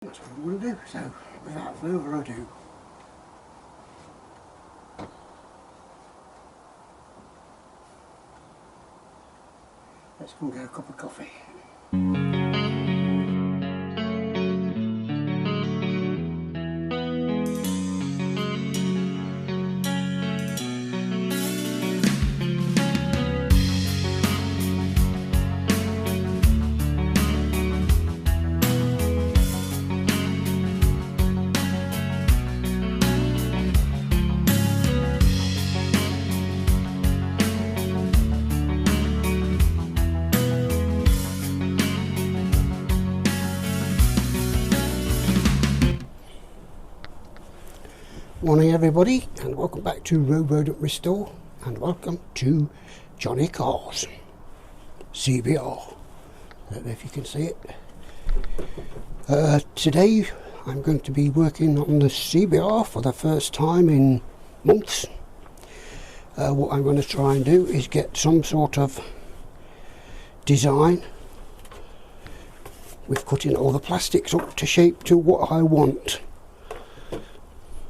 That's what I'm going to do. So without further ado, let's go and get a cup of coffee. Morning everybody, and welcome back to Rodent Restore, and welcome to Johnny Carr's CBR. I don't know if you can see it. Today I'm going to be working on the CBR for the first time in months. What I'm going to try and do is get some sort of design with cutting all the plastics up to shape to what I want.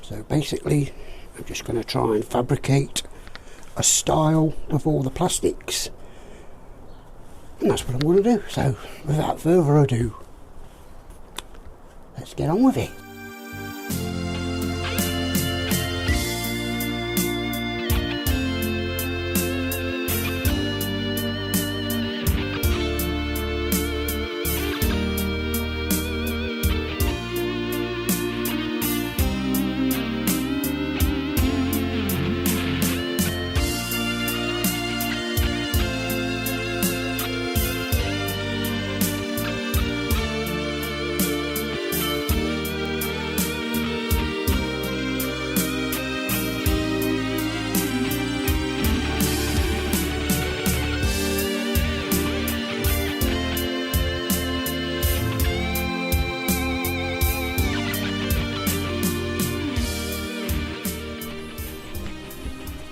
So basically I'm just going to try and fabricate a style with all the plastics, and that's what I'm going to do. So without further ado, let's get on with it.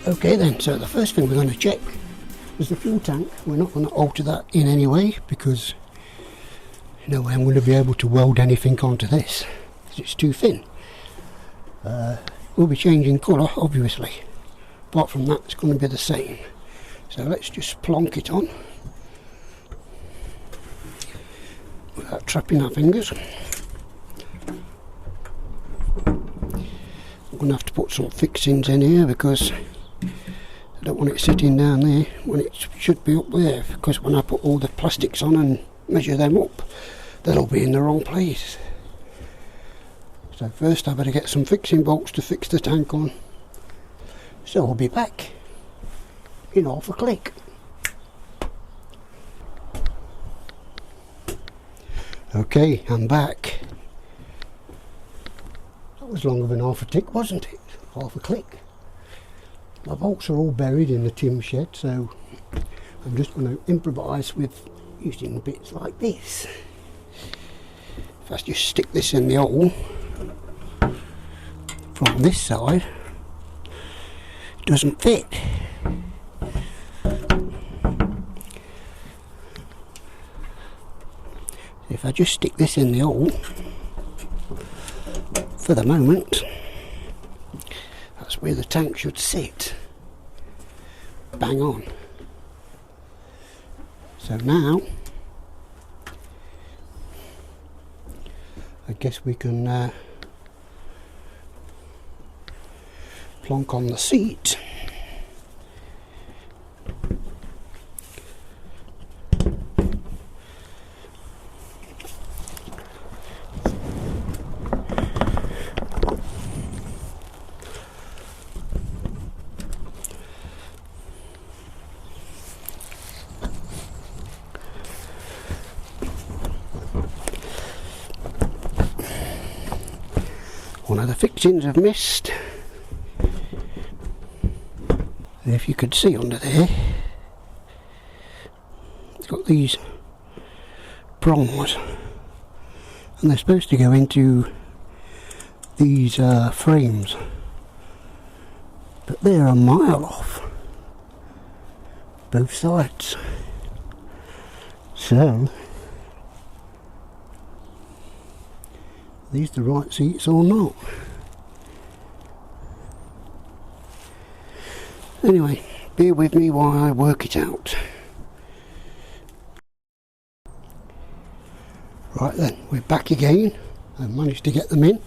Okay then, so the first thing we're going to check is the fuel tank. We're not going to alter that in any way because no way I'm going to be able to weld anything onto this because it's too thin. We'll be changing colour obviously, apart from that it's going to be the same. So let's just plonk it on without trapping our fingers. I'm going to have to put some fixings in here because I don't want it sitting down there when it should be up there, because when I put all the plastics on and measure them up, they'll all be in the wrong place. So first I better get some fixing bolts to fix the tank on. So I'll be back in half a click. Okay, I'm back. That was longer than half a tick, wasn't it? Half a click. My bolts are all buried in the tin shed, so I'm just going to improvise with using bits like this. If I just stick this in the hole from this side, it doesn't fit. If I just stick this in the hole, for the moment, that's where the tank should sit. Bang on. So now I guess we can plonk on the seat. One of the fixings I've missed, and if you could see under there, it's got these prongs, and they're supposed to go into these frames, but they're a mile off both sides. So these the right seats or not? Anyway, bear with me while I work it out. Right then, we're back again. I managed to get them in.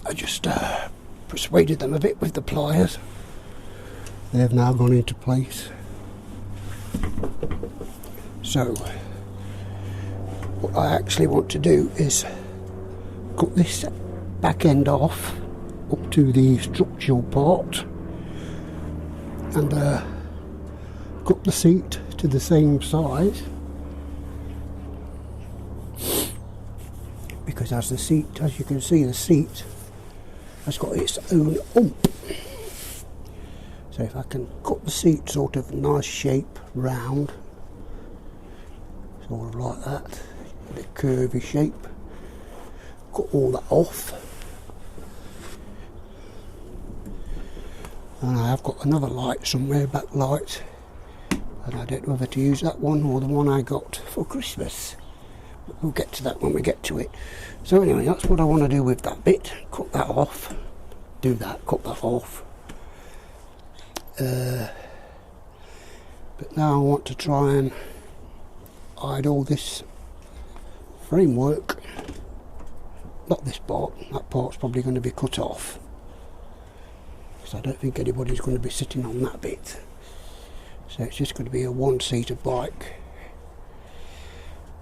I just persuaded them a bit with the pliers. They've now gone into place. So what I actually want to do is cut this back end off up to the structural part and cut the seat to the same size, because as you can see, the seat has got its own ump. So if I can cut the seat sort of nice shape, round, sort of like that, with a curvy shape, cut all that off. And I have got another light somewhere, backlight, and I don't know whether to use that one or the one I got for Christmas. We'll get to that when we get to it. So anyway, that's what I want to do with that bit. Cut that off. Do that, cut that off. But now I want to try and hide all this framework. Not this part. That part's probably going to be cut off, because I don't think anybody's going to be sitting on that bit. So it's just going to be a one-seater bike.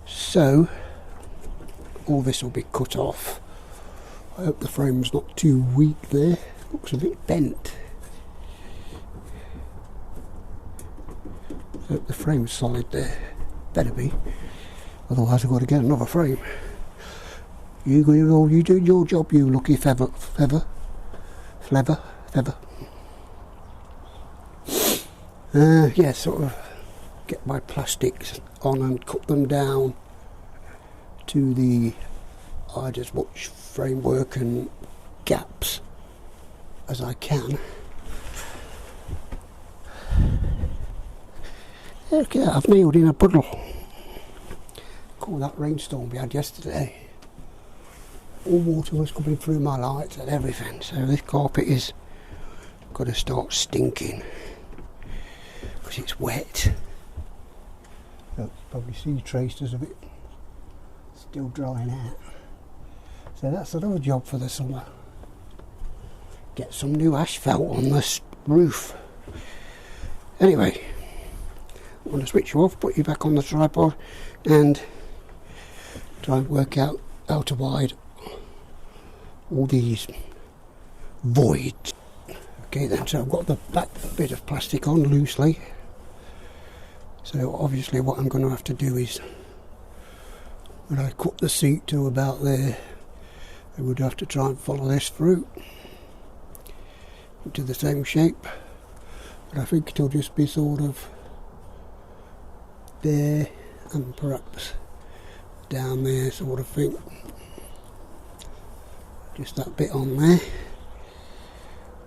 So all this will be cut off. I hope the frame's not too weak there. Looks a bit bent. I hope the frame's solid there. Better be. Otherwise I've got to get another frame. You doing your job, you lucky feather. Yeah, sort of get my plastics on and cut them down to the as much framework and gaps as I can. Okay, I've nailed in a puddle. Call that rainstorm we had yesterday. All water was coming through my lights and everything, so this carpet is got to start stinking because it's wet. So probably see traces of it still drying out. So that's another job for the summer. Get some new asphalt on this roof. Anyway, I'm going to switch you off, put you back on the tripod, and try and work out how to wide all these voids. Okay then, so I've got the back bit of plastic on loosely. So obviously what I'm going to have to do is, when I cut the seat to about there, I would have to try and follow this through into the same shape. But I think it'll just be sort of there and perhaps down there sort of thing. Just that bit on there.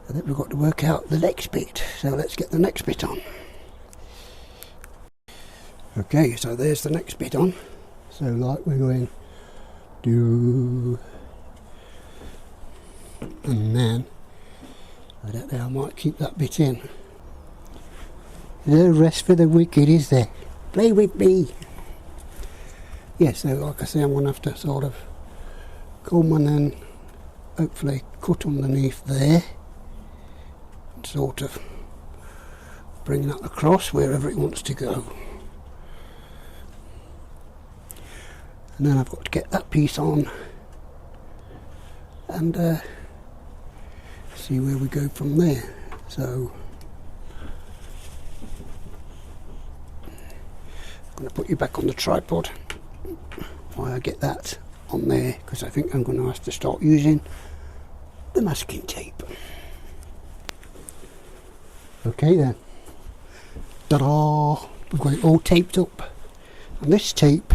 And then we've got to work out the next bit. So let's get the next bit on. Okay, so there's the next bit on. So like we're going do, and then I don't know, I might keep that bit in. No rest for the wicked, is there? Play with me. Yeah, so like I say, I'm going to have to sort of come and then hopefully cut underneath there and sort of bring that across wherever it wants to go. And then I've got to get that piece on and see where we go from there. So I'm going to put you back on the tripod while I get that on there, because I think I'm going to have to start using the masking tape. Okay then, ta-da! We've got it all taped up, and this tape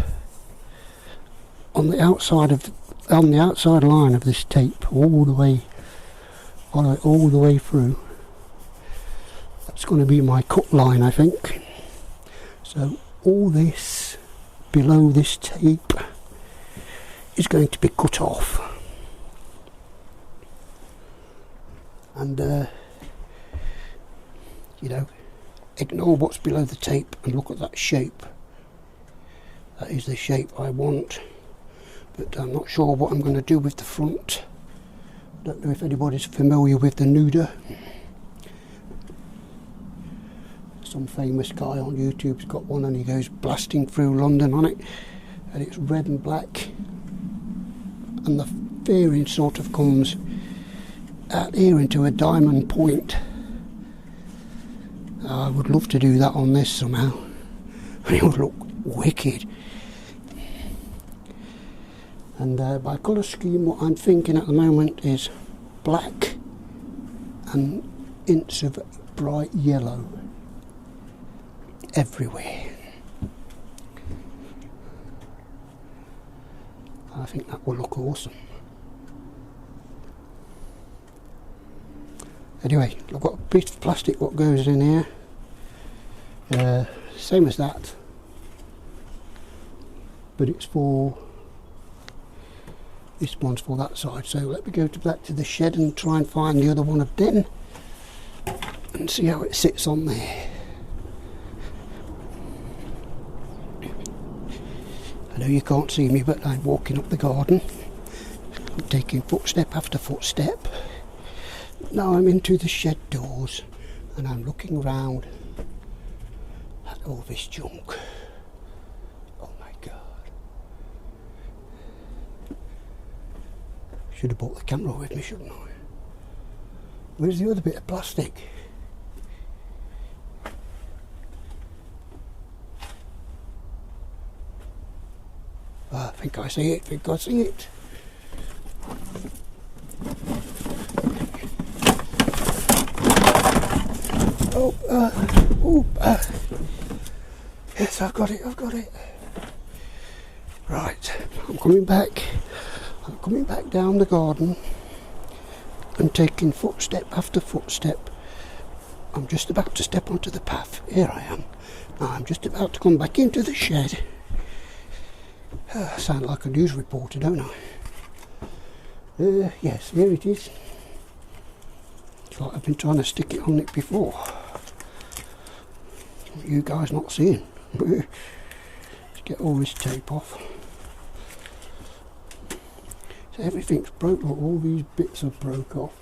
on the outside line of this tape, all the way through. That's going to be my cut line, I think. So all this below this tape is going to be cut off, and you know, ignore what's below the tape and look at that shape. That is the shape I want, but I'm not sure what I'm going to do with the front. Don't know if anybody's familiar with the Nuda. Some famous guy on YouTube's got one and he goes blasting through London on it, and it's red and black, and the fairing sort of comes out here into a diamond point. I would love to do that on this somehow, and it would look wicked. And by colour scheme, what I'm thinking at the moment is black and hints of bright yellow everywhere. I think that will look awesome. Anyway, I've got a piece of plastic what goes in here, same as that, but it's for, this one's for that side. So let me go back to the shed and try and find the other one of them and see how it sits on there. I know you can't see me, but I'm walking up the garden. I'm taking footstep after footstep. Now I'm into the shed doors and I'm looking around at all this junk. Oh my god. Should have brought the camera with me, shouldn't I? Where's the other bit of plastic? I think I see it, Yes, I've got it. Right, I'm coming back down the garden and taking footstep after footstep. I'm just about to step onto the path. Here I am. Now I'm just about to come back into the shed. I sound like a news reporter, don't I? Yes, here it is. It's like I've been trying to stick it on it before. You guys not seeing. Let's get all this tape off. So everything's broke. Look, all these bits are broke off.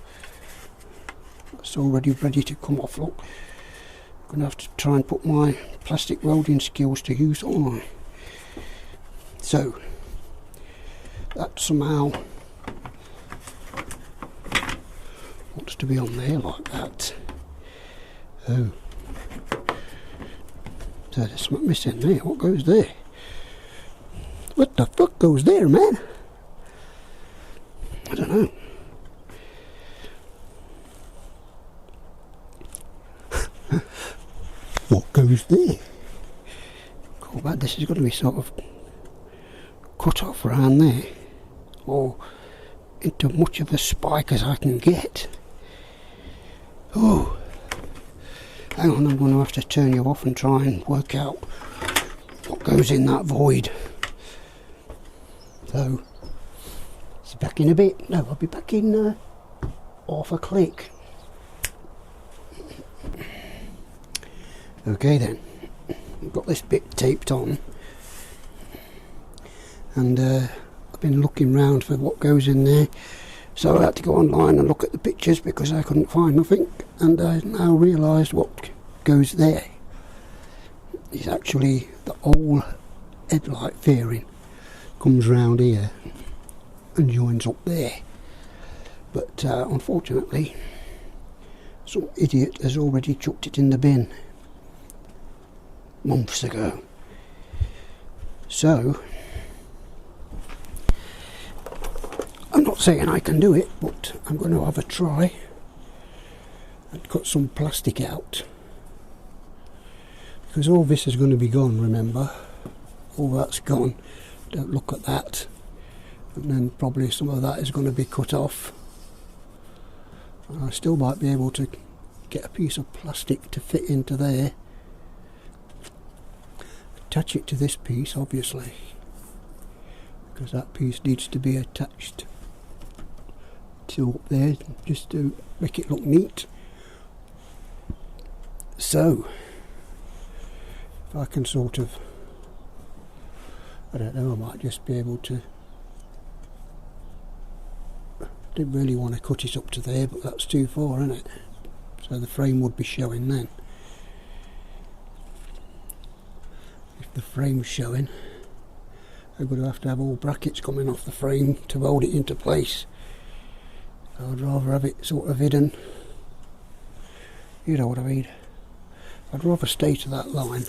It's already ready to come off. Look, I'm going to have to try and put my plastic welding skills to use, aren't I? So that somehow wants to be on there like that. Oh, so there's something missing there. What goes there? What the fuck goes there, man? I don't know. What goes there? Cool, but this is going to be sort of cut off around there, or into much of a spike as I can get. Oh, hang on, I'm going to have to turn you off and try and work out what goes in that void. So, see back in a bit. No, I'll be back in half a click. Okay then, I've got this bit taped on, and I've been looking round for what goes in there, so I had to go online and look at the pictures because I couldn't find nothing, and I now realised what goes there is actually the whole headlight fairing comes round here and joins up there, but unfortunately some idiot has already chucked it in the bin months ago. So I'm not saying I can do it, but I'm going to have a try and cut some plastic out, because all this is going to be gone, remember, all that's gone. Don't look at that. And then probably some of that is going to be cut off, and I still might be able to get a piece of plastic to fit into there, attach it to this piece obviously, because that piece needs to be attached to up there just to make it look neat. So if I can sort of, I don't know, I might just be able to, didn't really want to cut it up to there, but that's too far, isn't it? So the frame would be showing then. If the frame's showing, I'm going to have all brackets coming off the frame to hold it into place. So I'd rather have it sort of hidden, you know what I mean. I'd rather stay to that line,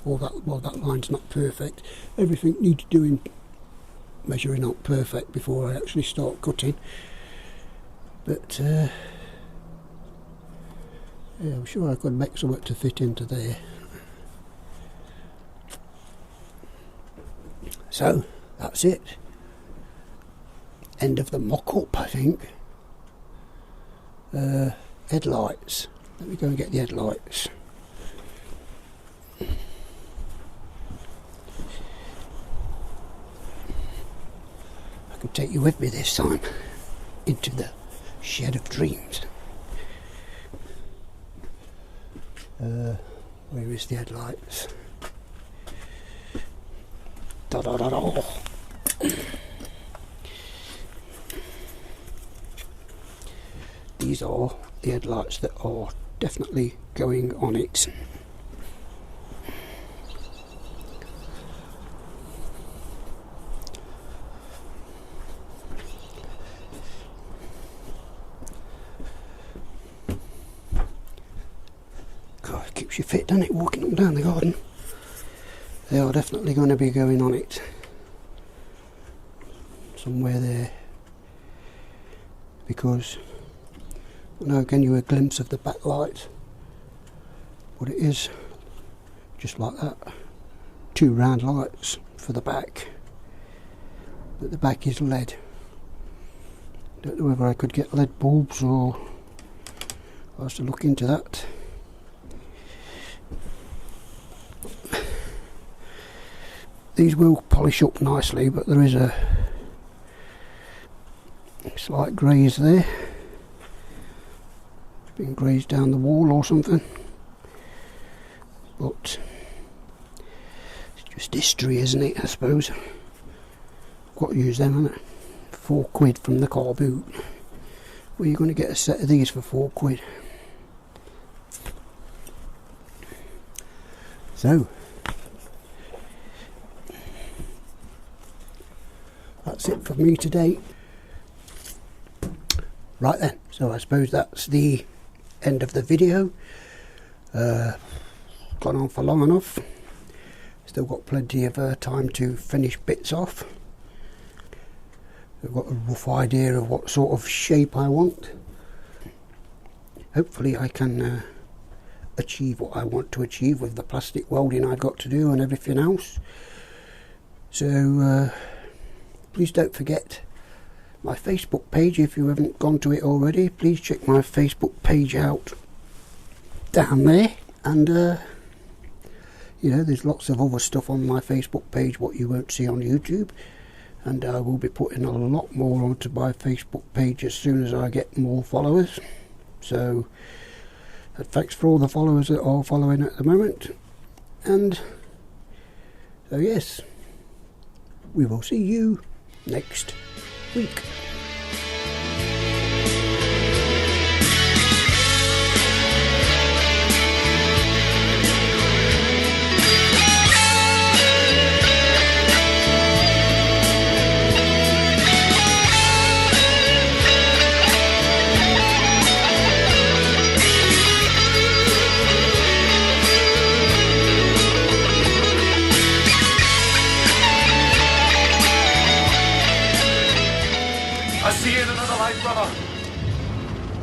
or that, well, that line's not perfect. Everything needs doing, measuring out perfect before I actually start cutting. But yeah, I'm sure I could make something to fit into there. So that's it. End of the mock-up, I think. Headlights. Let me go and get the headlights. I can take you with me this time into the shed of dreams. Where is the headlights? Da da da da. These are the headlights that are definitely going on it. God, it keeps you fit, doesn't it, walking up and down the garden? They are definitely going to be going on it. Somewhere there. Because now again you a glimpse of the backlight, but it is just like that, two round lights for the back, but the back is LED. Don't know whether I could get LED bulbs, or I have to look into that. These will polish up nicely, but there is a slight graze there. Been grazed down the wall or something, but it's just history, isn't it, I suppose. Got to use them, haven't I? £4 from the car boot. Where are you going to get a set of these for £4? So that's it for me today. Right then, so I suppose that's the end of the video. Gone on for long enough. Still got plenty of time to finish bits off. I've got a rough idea of what sort of shape I want. Hopefully I can achieve what I want to achieve with the plastic welding I've got to do and everything else. So please don't forget my Facebook page. If you haven't gone to it already, please check my Facebook page out down there. And you know, there's lots of other stuff on my Facebook page what you won't see on YouTube, and I will be putting a lot more onto my Facebook page as soon as I get more followers. So thanks for all the followers that are following at the moment. And so yes, we will see you next week. I'll see you in another life, brother.